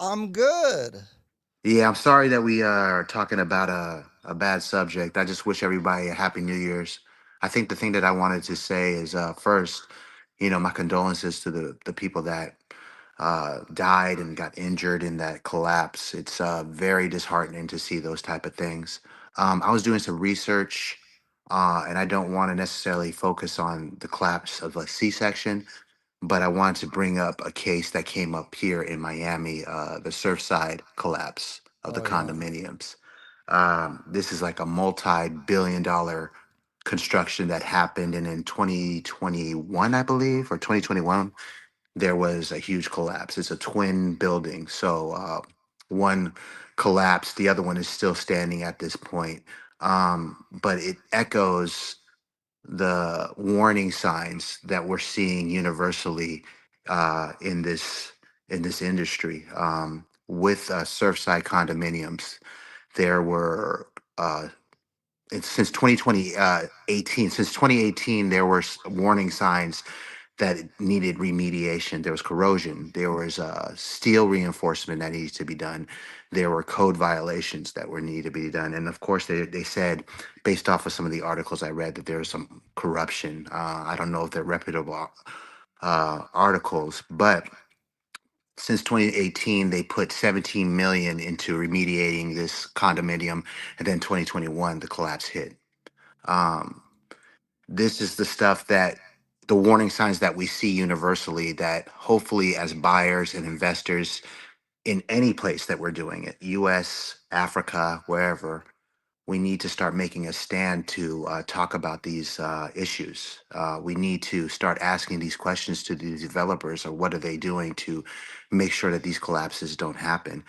I'm good. Yeah, I'm sorry that we are talking about a bad subject. I just wish everybody a happy New Year's. I think the thing that I wanted to say is first, my condolences to the people that died and got injured in that collapse. It's very disheartening to see those type of things. I was doing some research, and I don't want to necessarily focus on the collapse of a C-section, but I wanted to bring up a case that came up here in Miami, the Surfside collapse of the Oh yeah. condominiums. This is like a multi-billion-dollar construction that happened, and in 2021, I believe, or 2021, there was a huge collapse. It's a twin building, so one collapsed, the other one is still standing at this point. But it echoes the warning signs that we're seeing universally in this industry with Surfside condominiums. There were since 2018, there were warning signs that it needed remediation. There was corrosion. There was steel reinforcement that needs to be done. There were code violations that were needed to be done. And of course, they said, based off of some of the articles I read, that there was some corruption. I don't know if they're reputable articles, but since 2018, they put 17 million into remediating this condominium, and then 2021, the collapse hit. Um, this is the stuff that the warning signs that we see universally, that hopefully as buyers and investors in any place that we're doing it, US, Africa, wherever, we need to start making a stand to talk about these issues. We need to start asking these questions to the developers, or what are they doing to make sure that these collapses don't happen.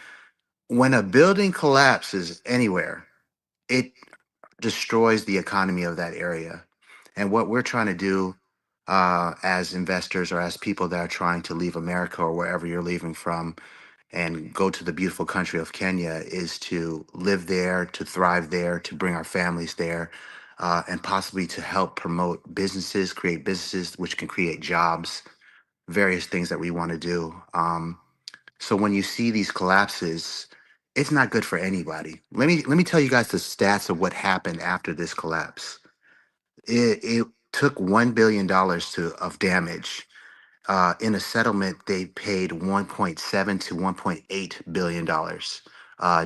When a building collapses anywhere, it destroys the economy of that area. And what we're trying to do as investors, or as people that are trying to leave America or wherever you're leaving from and go to the beautiful country of Kenya, is to live there, to thrive there, to bring our families there, and possibly to help promote businesses, create businesses which can create jobs, various things that we want to do. So when you see these collapses, it's not good for anybody. Let me tell you guys the stats of what happened after this collapse. It took $1 billion of damage. In a settlement, they paid 1.7 to 1.8 billion dollars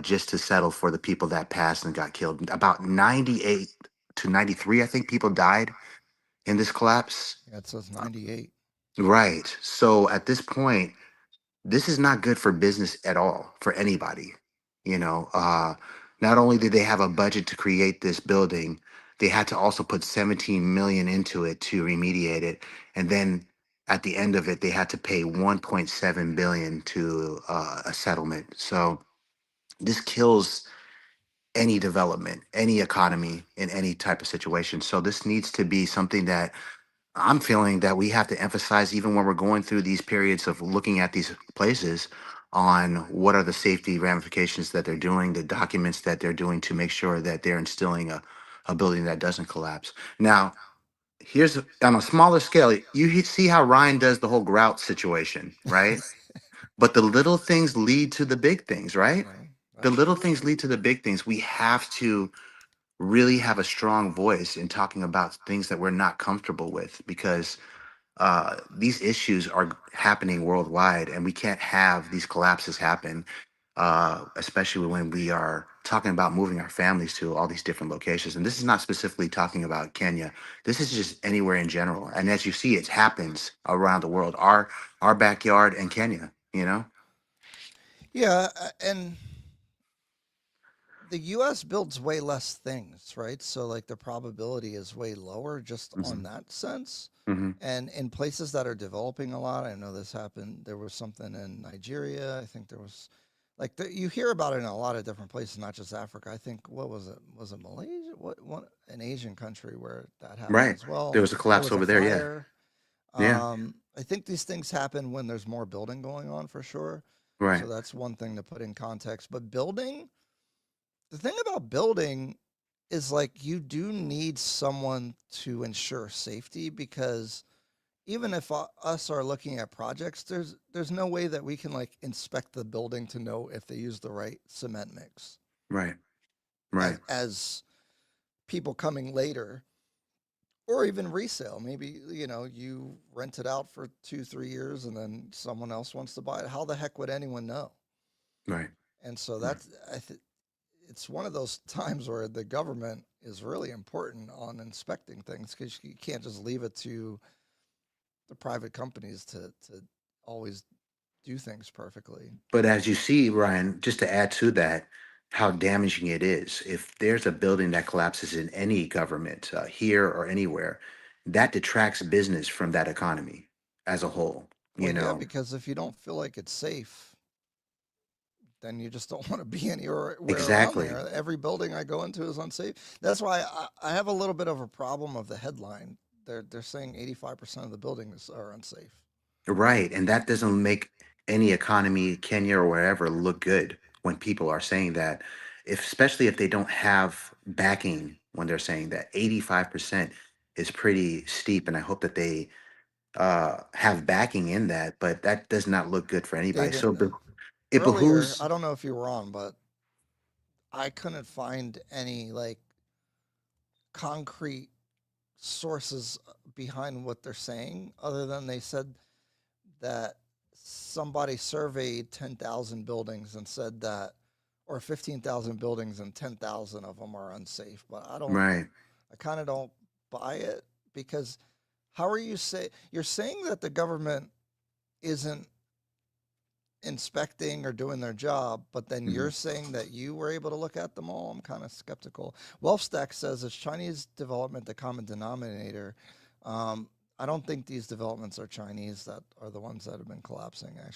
just to settle for the people that passed and got killed. About 98 to 93, I think, people died in this collapse. Yeah, it says 98. Right. So at this point, this is not good for business at all for anybody. You know, not only did they have a budget to create this building, they had to also put 17 million into it to remediate it, and then at the end of it, they had to pay 1.7 billion to a settlement. So this kills any development, any economy in any type of situation. So this needs to be something that I'm feeling that we have to emphasize, even when we're going through these periods of looking at these places, on what are the safety ramifications that they're doing, the documents that they're doing to make sure that they're instilling a building that doesn't collapse. Now, here's on a smaller scale, see how Ryan does the whole grout situation, right? But the little things lead to the big things, right? Yeah, The little absolutely. things lead to the big things. We have to really have a strong voice in talking about things that we're not comfortable with, because these issues are happening worldwide, and we can't have these collapses happen, especially when we are talking about moving our families to all these different locations. And this is not specifically talking about Kenya. This is just anywhere in general. And as you see, it happens around the world. Our backyard in Kenya, you know? Yeah, and the US builds way less things, right? So like the probability is way lower just on Hmm. that sense. Hmm. And in places that are developing a lot, I know this happened. There was something in Nigeria. I think there was you hear about it in a lot of different places, not just Africa. I think what was it? Was it Malaysia? What one an Asian country where that happened Right. as well? There was a There collapse was a over there. Yeah. fire. Yeah. I think these things happen when there's more building going on for sure. Right. So that's one thing to put in context. But building, the thing about building is like you do need someone to ensure safety because even if us are looking at projects, there's no way that we can like inspect the building to know if they use the right cement mix. Right. Right. As people coming later, or even resale, maybe you rent it out for 2 3 years and then someone else wants to buy it. How the heck would anyone know? Right. And so Right. that's it's one of those times where the government is really important on inspecting things because you can't just leave it to the private companies to always do things perfectly. But as you see, Ryan, just to add to that, how damaging it is. If there's a building that collapses in any government, here or anywhere, that detracts business from that economy as a whole. Well, You yeah, know, because if you don't feel like it's safe, then you just don't want to be anywhere around exactly. there. Every building I go into is unsafe. That's why I have a little bit of a problem of the headline. They're saying 85% of the buildings are unsafe. Right. And that doesn't make any economy, Kenya or wherever, look good when people are saying that. If especially if they don't have backing when they're saying that 85% is pretty steep. And I hope that they have backing in that, but that does not look good for anybody. David, So it earlier, behooves. I don't know if you were on, but I couldn't find any like concrete sources behind what they're saying other than they said that somebody surveyed 10,000 buildings and said that, or 15,000 buildings and 10,000 of them are unsafe. But Right. I kind of don't buy it because how are you're saying that the government isn't inspecting or doing their job, but then you're Mhm. saying that you were able to look at them all? I'm kind of skeptical. WealthStack says it's Chinese development, the common denominator. I don't think these developments are Chinese that are the ones that have been collapsing, actually.